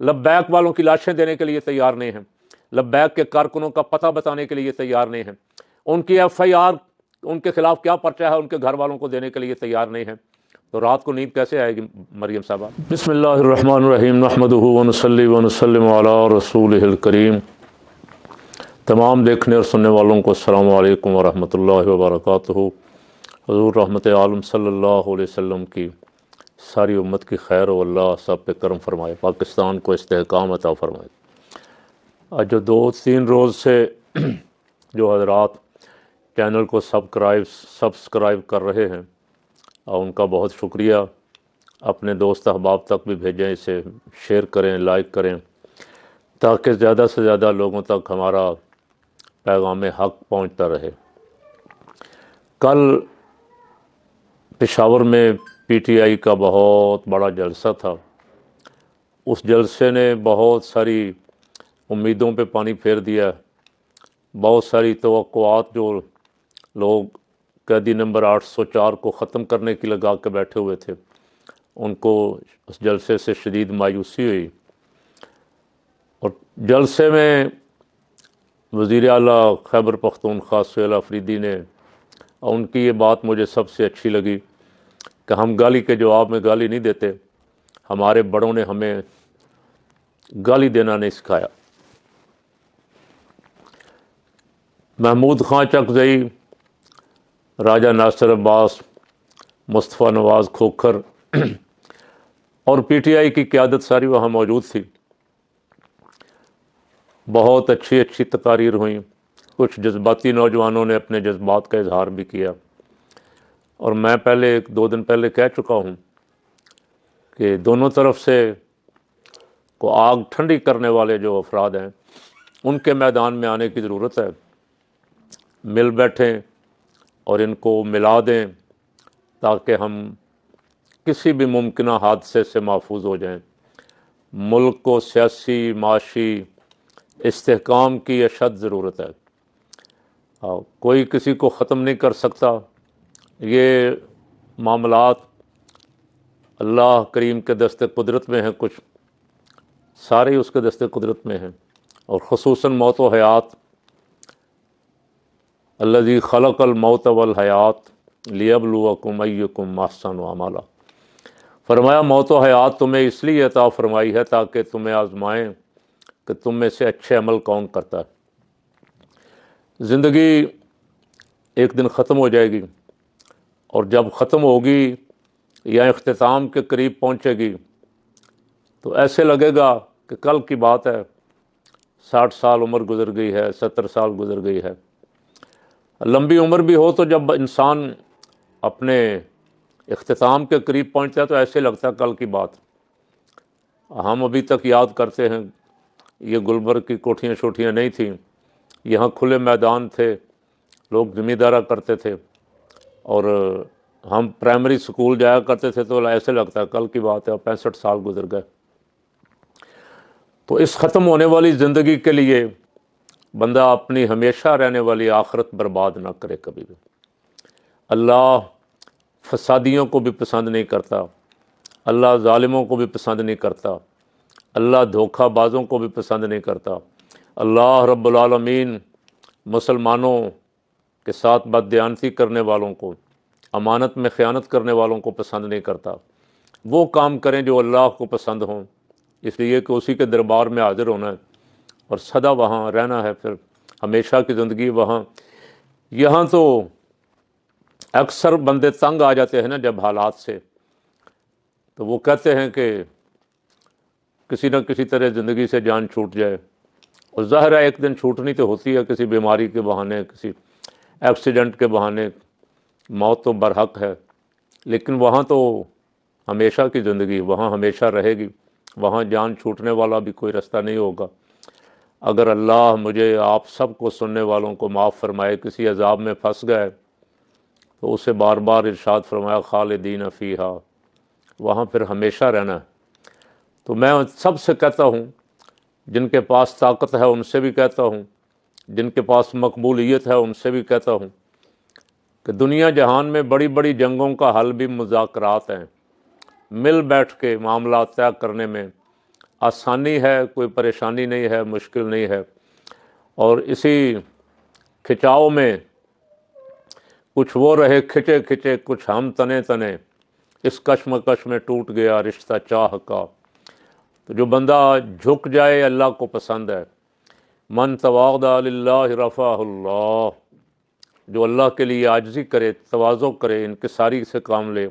لبیک والوں کی لاشیں دینے کے لیے تیار نہیں ہیں، لبیک کے کارکنوں کا پتہ بتانے کے لیے تیار نہیں ہیں، ان کی ایف آئی آر ان کے خلاف کیا پرچہ ہے ان کے گھر والوں کو دینے کے لیے تیار نہیں ہیں، تو رات کو نیند کیسے آئے گی مریم صاحبہ؟ بسم اللہ الرحمن الرحیم، نحمدہ ونصلی ونسلم علی رسولہ الکریم۔ تمام دیکھنے اور سننے والوں کو السلام علیکم ورحمۃ اللہ وبرکاتہ۔ حضور رحمت عالم صلی اللہ علیہ وسلم کی ساری امت کی خیر و اللہ سب پہ کرم فرمائے، پاکستان کو استحکام عطا فرمائے۔ آج جو 2-3 روز سے جو حضرات چینل کو سبسکرائب کر رہے ہیں اور ان کا بہت شکریہ، اپنے دوست احباب تک بھی بھیجیں، اسے شیئر کریں، لائک کریں، تاکہ زیادہ سے زیادہ لوگوں تک ہمارا پیغام حق پہنچتا رہے۔ کل پشاور میں پی ٹی آئی کا بہت بڑا جلسہ تھا، اس جلسے نے بہت ساری امیدوں پہ پانی پھیر دیا، بہت ساری توقعات جو لوگ قیدی نمبر 804 کو ختم کرنے کی لگا کے بیٹھے ہوئے تھے، ان کو اس جلسے سے شدید مایوسی ہوئی۔ اور جلسے میں وزیر اعلیٰ خیبر پختونخوا سہیل آفریدی نے، اور ان کی یہ بات مجھے سب سے اچھی لگی کہ ہم گالی کے جواب میں گالی نہیں دیتے، ہمارے بڑوں نے ہمیں گالی دینا نہیں سکھایا۔ محمود خان چکزئی، راجہ ناصر عباس، مصطفیٰ نواز کھوکھر اور پی ٹی آئی کی قیادت ساری وہاں موجود تھی۔ بہت اچھی تقاریر ہوئیں، کچھ جذباتی نوجوانوں نے اپنے جذبات کا اظہار بھی کیا، اور میں پہلے 2 دن پہلے کہہ چکا ہوں کہ دونوں طرف سے کو آگ ٹھنڈی کرنے والے جو افراد ہیں ان کے میدان میں آنے کی ضرورت ہے، مل بیٹھیں اور ان کو ملا دیں تاکہ ہم کسی بھی ممکنہ حادثے سے محفوظ ہو جائیں۔ ملک کو سیاسی معاشی استحکام کی اشد ضرورت ہے، کوئی کسی کو ختم نہیں کر سکتا۔ یہ معاملات اللہ کریم کے دست قدرت میں ہیں، کچھ سارے ہی اس کے دست قدرت میں ہیں، اور خصوصاً موت و حیات، الذی خلق الموت والحیات لیبلوکم ایکم احسن عملا۔ فرمایا موت و حیات تمہیں اس لیے عطا فرمائی ہے تاکہ تمہیں آزمائیں کہ تم میں سے اچھے عمل کون کرتا ہے۔ زندگی ایک دن ختم ہو جائے گی، اور جب ختم ہوگی یا اختتام کے قریب پہنچے گی تو ایسے لگے گا کہ کل کی بات ہے، 60 سال عمر گزر گئی ہے، 70 سال گزر گئی ہے۔ لمبی عمر بھی ہو تو جب انسان اپنے اختتام کے قریب پہنچتا ہے تو ایسے لگتا ہے کل کی بات۔ ہم ابھی تک یاد کرتے ہیں، یہ گلبرگ کی کوٹھیاں شوٹیاں نہیں تھیں، یہاں کھلے میدان تھے، لوگ زمیندارہ کرتے تھے، اور ہم پرائمری سکول جایا کرتے تھے تو ایسے لگتا ہے کل کی بات ہے، اور 65 سال گزر گئے۔ تو اس ختم ہونے والی زندگی کے لیے بندہ اپنی ہمیشہ رہنے والی آخرت برباد نہ کرے کبھی بھی۔ اللہ فسادیوں کو بھی پسند نہیں کرتا، اللہ ظالموں کو بھی پسند نہیں کرتا، اللہ دھوکہ بازوں کو بھی پسند نہیں کرتا۔ اللہ رب العالمین مسلمانوں کے ساتھ بددیانتی کرنے والوں کو، امانت میں خیانت کرنے والوں کو پسند نہیں کرتا۔ وہ کام کریں جو اللہ کو پسند ہوں، اس لیے کہ اسی کے دربار میں حاضر ہونا ہے اور سدا وہاں رہنا ہے، پھر ہمیشہ کی زندگی وہاں۔ یہاں تو اکثر بندے تنگ آ جاتے ہیں نا جب حالات سے، تو وہ کہتے ہیں کہ کسی نہ کسی طرح زندگی سے جان چھوٹ جائے، اور ظاہر ہے ایک دن چھوٹنی تو ہوتی ہے، کسی بیماری کے بہانے، کسی ایکسیڈنٹ کے بہانے، موت تو برحق ہے، لیکن وہاں تو ہمیشہ کی زندگی، وہاں ہمیشہ رہے گی، وہاں جان چھوٹنے والا بھی کوئی رستہ نہیں ہوگا۔ اگر اللہ مجھے آپ سب کو سننے والوں کو معاف فرمائے، کسی عذاب میں پھنس گئے تو اسے بار بار ارشاد فرمایا خالدین فیہا، وہاں پھر ہمیشہ رہنا ہے۔ تو میں سب سے کہتا ہوں، جن کے پاس طاقت ہے ان سے بھی کہتا ہوں، جن کے پاس مقبولیت ہے ان سے بھی کہتا ہوں کہ دنیا جہان میں بڑی بڑی جنگوں کا حل بھی مذاکرات ہیں، مل بیٹھ کے معاملات طے کرنے میں आसानी है, कोई परेशानी नहीं है, मुश्किल नहीं है। और इसी खिंचाव में कुछ वो रहे खिंचे खिंचे, कुछ हम तने तने, इस कश्मकश में टूट गया रिश्ता चाह का। तो जो बंदा झुक जाए अल्लाह को पसंद है। मन तवादा लिल्लाहि रफ़ाहुल्लाह, जो अल्लाह के लिए आजिज़ी करे, तवाज़ो करे, इनकिसारी से काम ले,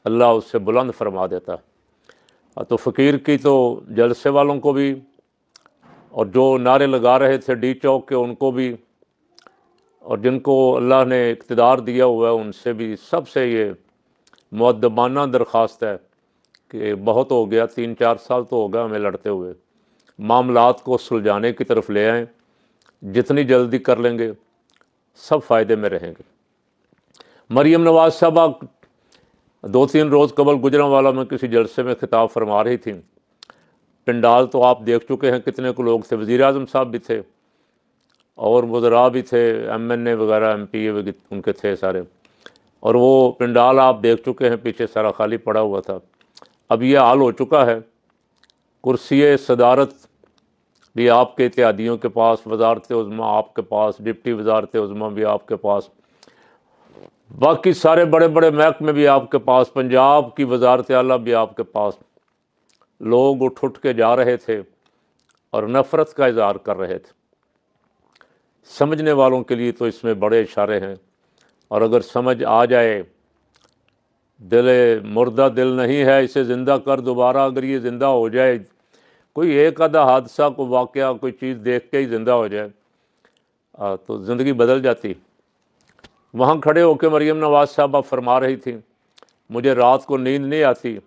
अल्लाह उससे बुलंद फरमा देता है। तो फ़कीर की तो जलसे वालों को भी, और जो नारे लगा रहे थे डी चौक के उनको भी, और जिनको अल्लाह ने इक़्तिदार दिया हुआ है उनसे भी, सबसे ये मुअद्दबाना दरख्वास्त है कि बहुत हो गया, 3-4 साल तो हो गया हमें लड़ते हुए, मामलात को सुलझाने की तरफ ले आएँ। जितनी जल्दी कर लेंगे सब फ़ायदे में रहेंगे। मरीम नवाज़ साहबा 2-3 रोज़ कबल गुजरांवाला में किसी जलसे में खिताब फरमा रही थी। पिंडाल तो आप देख चुके हैं कितने को लोग थे, वज़ीर आज़म साहब भी थे और वज़रा भी थे, MNA वगैरह MPA उनके थे सारे, और वो पिंडाल आप देख चुके हैं पीछे सारा खाली पड़ा हुआ था। अब यह हाल हो चुका है, कुर्सी सदारत भी आपके इत्यादियों के पास, वजारत उज़्मा आपके पास, डिप्टी वजारत उज़्मा भी आपके पास, बाकी सारे बड़े बड़े महकमे भी आपके पास, पंजाब की वजारत आला भी आपके पास। लोग उठ उठ के जा रहे थे और नफ़रत का इज़हार कर रहे थे। समझने वालों के लिए तो इसमें बड़े इशारे हैं, और अगर समझ आ जाए, दिल मुर्दा दिल नहीं है इसे ज़िंदा कर दोबारा, अगर ये ज़िंदा हो जाए, कोई एक आधा हादसा, कोई वाक़या, कोई चीज़ देख के ही ज़िंदा हो जाए, तो ज़िंदगी बदल जाती। वहाँ खड़े होकर मरीम नवाज़ साहबा फरमा रही थी, मुझे रात को नींद नहीं आती,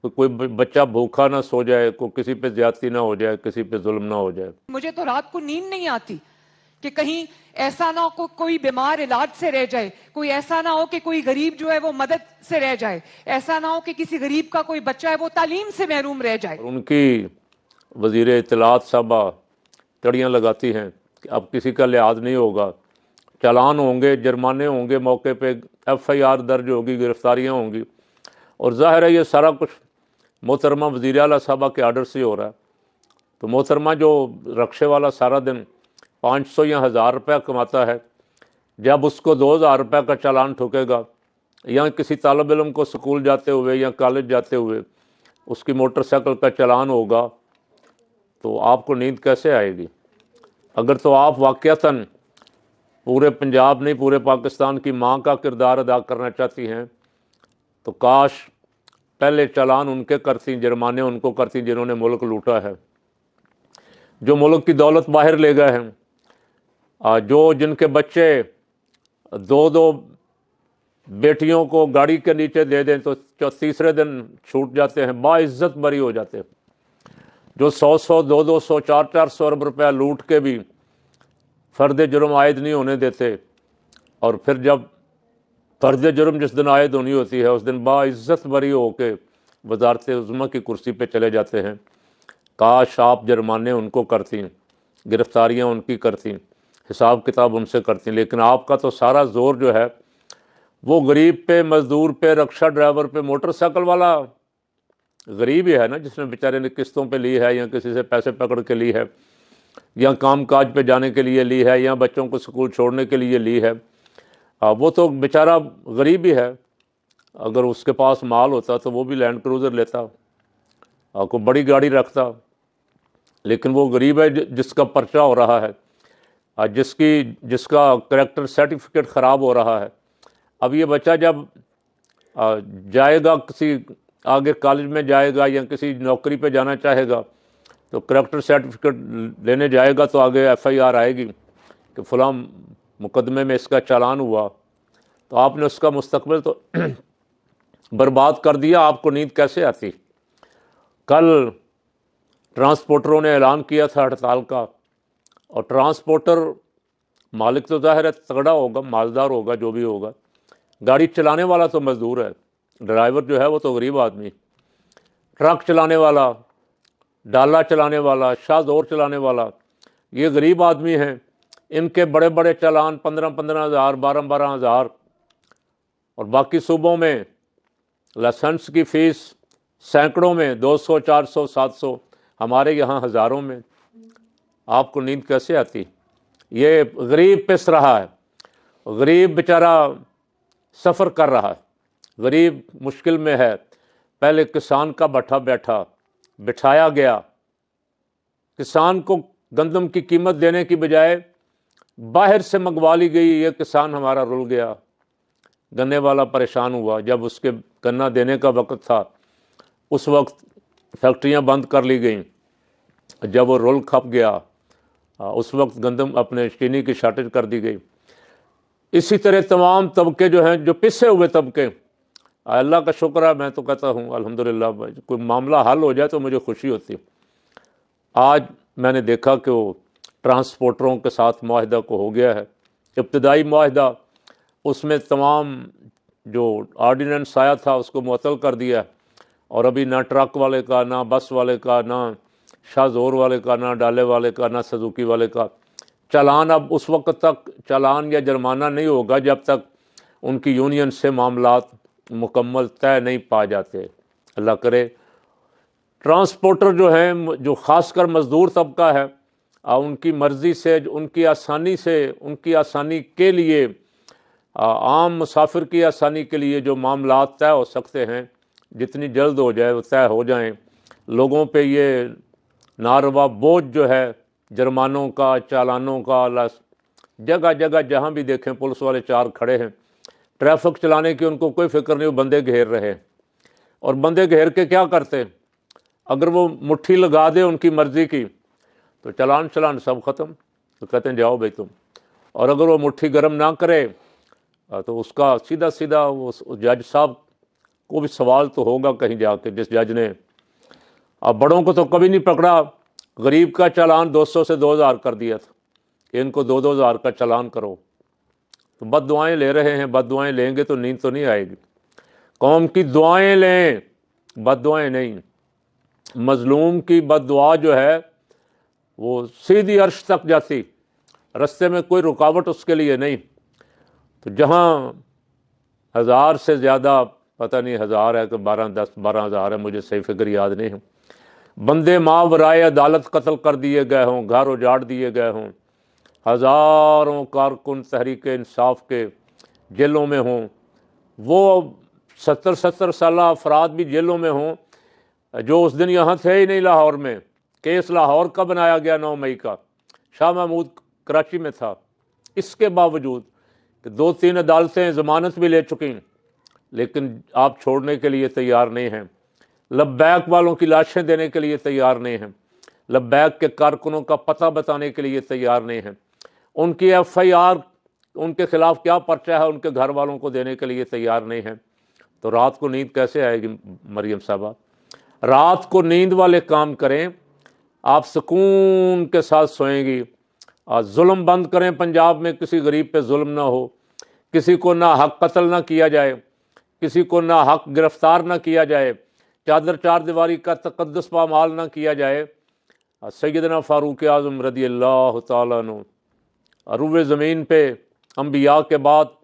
तो कोई बच्चा भूखा ना सो जाए, कोई किसी पे ज़्यादती ना हो जाए, किसी पे जुल्म ना हो जाए। मुझे तो रात को नींद नहीं आती कि कहीं ऐसा ना हो कोई बीमार इलाज से रह जाए, कोई ऐसा ना हो कि कोई गरीब जो है वो मदद से रह जाए, ऐसा ना हो कि किसी गरीब का कोई बच्चा है वो तालीम से महरूम रह जाए। उनकी वज़ीर इत्तलात साहबा तड़ियाँ लगाती हैं कि अब किसी का लिहाज नहीं होगा, चालान होंगे, जुर्माने होंगे, मौके पे FIR दर्ज होगी, गिरफ्तारियाँ होंगी। और ज़ाहिर है ये सारा कुछ मोहतरमा वज़ीर आला साहबा के आर्डर से हो रहा है। तो मोहतरमा जो रक्शे वाला सारा दिन 500 या 1000 रुपया कमाता है, जब उसको 2000 रुपये का चालान ठुकेगा, या किसी तालब इल्म को स्कूल जाते हुए या कॉलेज जाते हुए उसकी मोटरसाइकिल का चालान होगा, तो आपको नींद कैसे आएगी? अगर तो आप वाक़यातन पूरे पंजाब नहीं पूरे पाकिस्तान की माँ का किरदार अदा करना चाहती हैं, तो काश पहले चालान उनके करती, जुर्माने उनको करती जिन्होंने मुल्क लूटा है, जो मुल्क की दौलत बाहर ले गए हैं, जो जिनके बच्चे 2-2 बेटियों को गाड़ी के नीचे दे दें तो तीसरे दिन छूट जाते हैं, बाइज्जत बरी हो जाते हैं, जो 100-100, 200-200, 400-400 अरब रुपया लूट के भी फ़र्द जुर्म आयद नहीं होने देते, और फिर जब फ़र्द जुर्म जिस दिन आयद होनी होती है उस दिन बाइज्जत बरी हो के वज़ारत उज़्मा की कुर्सी पे चले जाते हैं। काश आप जुर्माने उनको करती, गिरफ्तारियाँ उनकी करती, हिसाब किताब उनसे करती, लेकिन आपका तो सारा ज़ोर जो है वो गरीब पे, मज़दूर पे, रक्षा ड्राइवर पे, मोटरसाइकिल वाला गरीब ही है ना, जिसने बेचारे ने किस्तों पे ली है, या किसी से पैसे पकड़ के ली है, या काम काज पे जाने के लिए ली है, या बच्चों को स्कूल छोड़ने के लिए ली है। वो तो बेचारा गरीब ही है। अगर उसके पास माल होता तो वो भी लैंड क्रूज़र लेता, कोई बड़ी गाड़ी रखता, लेकिन वो गरीब है जिसका पर्चा हो रहा है, जिसका करैक्टर सर्टिफिकेट ख़राब हो रहा है। अब ये बच्चा जब जाएगा, किसी आगे कॉलेज में जाएगा या किसी नौकरी पे जाना चाहेगा, तो करैक्टर सर्टिफिकेट लेने जाएगा तो आगे FIR आएगी कि फ़लाँ मुकदमे में इसका चालान हुआ, तो आपने उसका मुस्तकबिल तो बर्बाद कर दिया। आपको नींद कैसे आती? कल ट्रांसपोर्टरों ने ऐलान किया था हड़ताल का, और ट्रांसपोर्टर मालिक तो ज़ाहिर है तगड़ा होगा, मालदार होगा, जो भी होगा, गाड़ी चलाने वाला तो मज़दूर है, ड्राइवर जो है वो तो गरीब आदमी, ट्रक चलाने वाला, डाला चलाने वाला, शाहज़ोर चलाने वाला, ये गरीब आदमी हैं। इनके बड़े बड़े चालान 15-15 हज़ार, 12-12 हज़ार, और बाकी सूबों में लाइसेंस की फ़ीस सैकड़ों में 200, 400, 700, हमारे यहाँ हज़ारों में, आपको नींद कैसे आती? ये गरीब पिस रहा है, गरीब बेचारा सफ़र कर रहा है, गरीब मुश्किल में है। पहले किसान का भट्ठा बिठाया गया, किसान को गंदम की कीमत देने की बजाय बाहर से मंगवा ली गई, ये किसान हमारा रुल गया। गन्ने वाला परेशान हुआ, जब उसके गन्ना देने का वक्त था उस वक्त फैक्ट्रियां बंद कर ली गईं। जब वो रुल खप गया उस वक्त गंदम अपने चीनी की शार्टेज कर दी गई। इसी तरह तमाम तबके जो हैं, जो पिसे हुए तबके, अल्लाह का शुक्र है, मैं तो कहता हूँ अल्हम्दुलिल्लाह, कोई मामला हल हो जाए तो मुझे खुशी होती है। आज मैंने देखा कि वो ट्रांसपोर्टरों के साथ मुआहदा को हो गया है, इब्तदाई मुआहदा, उसमें तमाम जो आर्डिनेंस आया था उसको मुअत्तल कर दिया, और अभी ना ट्रक वाले का, ना बस वाले का, ना शाहजोर वाले का, ना डाले वाले का, ना सुजुकी वाले का चालान, अब उस वक्त तक चालान या जुर्माना नहीं होगा जब तक उनकी यूनियन से मामलात मुकम्मल तय नहीं पा जाते। अल्लाह करे ट्रांसपोर्टर जो हैं, जो ख़ासकर मज़दूर तबका है, उनकी मर्ज़ी से, उनकी आसानी के लिए, आम मुसाफिर की आसानी के लिए जो मामलात तय हो सकते हैं, जितनी जल्द हो जाए वो तय हो जाएं। लोगों पे ये नारवा बोझ जो है जुर्मानों का, चालानों का, जगह जगह जहाँ भी देखें पुलिस वाले 4 खड़े हैं, ट्रैफिक चलाने की उनको कोई फिक्र नहीं, वो बंदे घेर रहे हैं। और बंदे घेर के क्या करते? अगर वो मुट्ठी लगा दे उनकी मर्ज़ी की तो चलान सब ख़त्म, तो कहते हैं जाओ भाई तुम। और अगर वो मुट्ठी गर्म ना करे तो उसका सीधा सीधा वो जज साहब को भी सवाल तो होगा कहीं जाके, जिस जज ने, अब बड़ों को तो कभी नहीं पकड़ा, गरीब का चालान 200 से 2000 कर दिया था, इनको 2-2000 का चालान करो। तो बद दुआएँ ले रहे हैं, बद दुआएँ लेंगे तो नींद तो नहीं आएगी। कौम की दुआएं लें, बद दुआएँ नहीं। मज़लूम की बद दुआ जो है वो सीधी अर्श तक जाती, रास्ते में कोई रुकावट उसके लिए नहीं। तो जहाँ 1000 से ज़्यादा, पता नहीं 1000 है कि 12,000 है, मुझे सही फिक्र याद नहीं है, बंदे मावराए अदालत कत्ल कर दिए गए हों, घर उजाड़ दिए गए हों, हज़ारों कारकुन तहरीक इंसाफ के जेलों में हों, वो 70 साल अफराद भी जेलों में हों जो उस दिन यहाँ थे ही नहीं लाहौर में। केस लाहौर का बनाया गया 9 मई का, शाह महमूद कराची में था। इसके बावजूद कि 2-3 अदालतें ज़मानत भी ले चुकी, लेकिन आप छोड़ने के लिए तैयार नहीं हैं, लब्बैक वालों की लाशें देने के लिए तैयार नहीं हैं, लब्बैक के कारकुनों का पता बताने के लिए तैयार नहीं हैं, उनकी FIR, उनके ख़िलाफ़ क्या पर्चा है, उनके घर वालों को देने के लिए तैयार नहीं हैं। तो रात को नींद कैसे आएगी मरियम साहबा? रात को नींद वाले काम करें, आप सुकून के साथ सोएंगी। जुल्म बंद करें, पंजाब में किसी गरीब पे जुल्म ना हो, किसी को ना हक कत्ल ना किया जाए, किसी को ना हक गिरफ्तार ना किया जाए, चादर 4 दीवारी का तकद्दुस पामाल ना किया जाए। सैयदना फ़ारूक आज़म रज़ी अल्लाह तआला अन्हु, अरूए ज़मीन पे अंबिया के बाद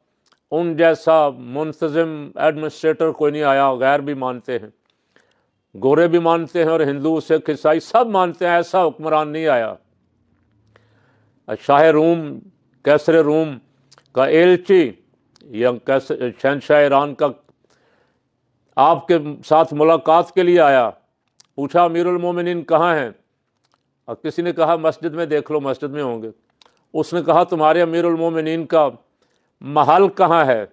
उन जैसा मुंतज़िम एडमिनिस्ट्रेटर कोई नहीं आया। गैर भी मानते हैं, गोरे भी मानते हैं, और हिंदू, सिख, ईसाई सब मानते हैं, ऐसा हुक्मरान नहीं आया। शाह रूम, कैसर रूम का एलची या शहनशाह ईरान का आपके साथ मुलाकात के लिए आया, पूछा अमीरुल मोमिनीन कहाँ हैं? और किसी ने कहा मस्जिद में देख लो, मस्जिद में होंगे। उसने कहा तुम्हारे अमीरुल मोमिनीन का महल कहाँ है?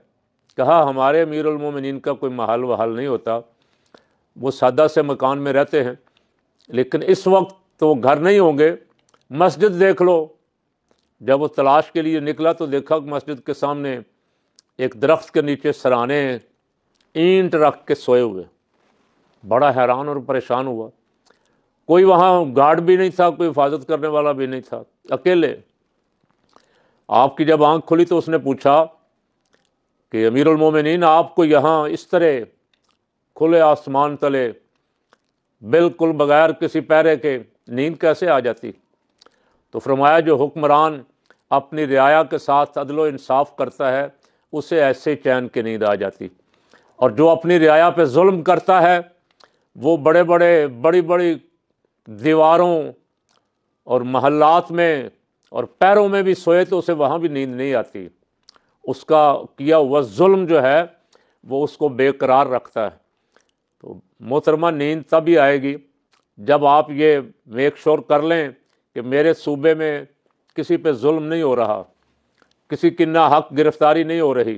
कहा हमारे अमीरुल मोमिनीन का कोई महल वहल नहीं होता, वो सादा से मकान में रहते हैं, लेकिन इस वक्त तो वो घर नहीं होंगे, मस्जिद देख लो। जब वो तलाश के लिए निकला तो देखा कि मस्जिद के सामने एक दरख्त के नीचे सराने ईंट रख के सोए हुए। बड़ा हैरान और परेशान हुआ, कोई वहाँ गार्ड भी नहीं था, कोई हिफाजत करने वाला भी नहीं था, अकेले। आपकी जब आंख खुली तो उसने पूछा कि अमीरुल मोमिनीन, आपको यहाँ इस तरह खुले आसमान तले बिल्कुल बगैर किसी पैरे के नींद कैसे आ जाती? तो फरमाया जो हुक्मरान अपनी रियाया के साथ अदलो इंसाफ करता है उसे ऐसे चैन की नींद आ जाती, और जो अपनी रियाया पे जुल्म करता है वो बड़ी बड़ी दीवारों और महल्लात में और पैरों में भी सोए तो उसे वहाँ भी नींद नहीं आती। उसका किया हुआ जुल्म जो है वो उसको बेकरार रखता है। तो मोहतरमा नींद तभी आएगी जब आप ये मेक श्योर कर लें कि मेरे सूबे में किसी पे जुल्म नहीं हो रहा, किसी की ना हक गिरफ्तारी नहीं हो रही,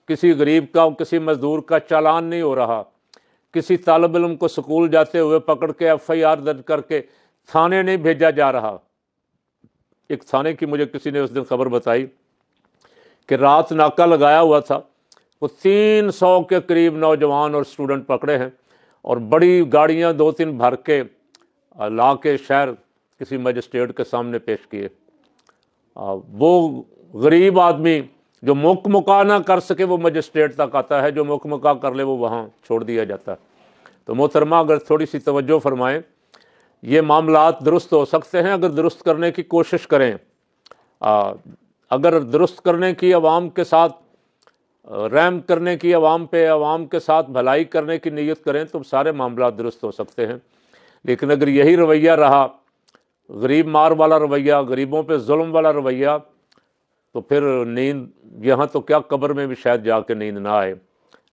किसी गरीब का किसी मजदूर का चालान नहीं हो रहा, किसी तालिब इल्म को स्कूल जाते हुए पकड़ के FIR दर्ज करके थाने नहीं भेजा जा रहा। एक थाने की मुझे किसी ने उस दिन खबर बताई कि रात नाका लगाया हुआ था, वो 300 के करीब नौजवान और स्टूडेंट पकड़े हैं और बड़ी गाड़ियां 2-3 भर के ला के शहर किसी मजिस्ट्रेट के सामने पेश किए। वो गरीब आदमी जो मुकमुका ना कर सके वो मजिस्ट्रेट तक आता है, जो मुकमुका कर ले वो वहाँ छोड़ दिया जाता है। तो मोहतरमा अगर थोड़ी सी तवज्जो फरमाएं, ये मामलात दुरुस्त हो सकते हैं अगर दुरुस्त करने की कोशिश करें। अगर दुरुस्त करने की, आवाम के साथ रहम करने की, आवाम पे, आवाम के साथ भलाई करने की नीयत करें तो सारे मामलात दुरुस्त हो सकते हैं। लेकिन अगर यही रवैया रहा, गरीब मार वाला रवैया, गरीबों पे जुल्म वाला रवैया, तो फिर नींद यहाँ तो क्या कब्र में भी शायद जाके नींद ना आए।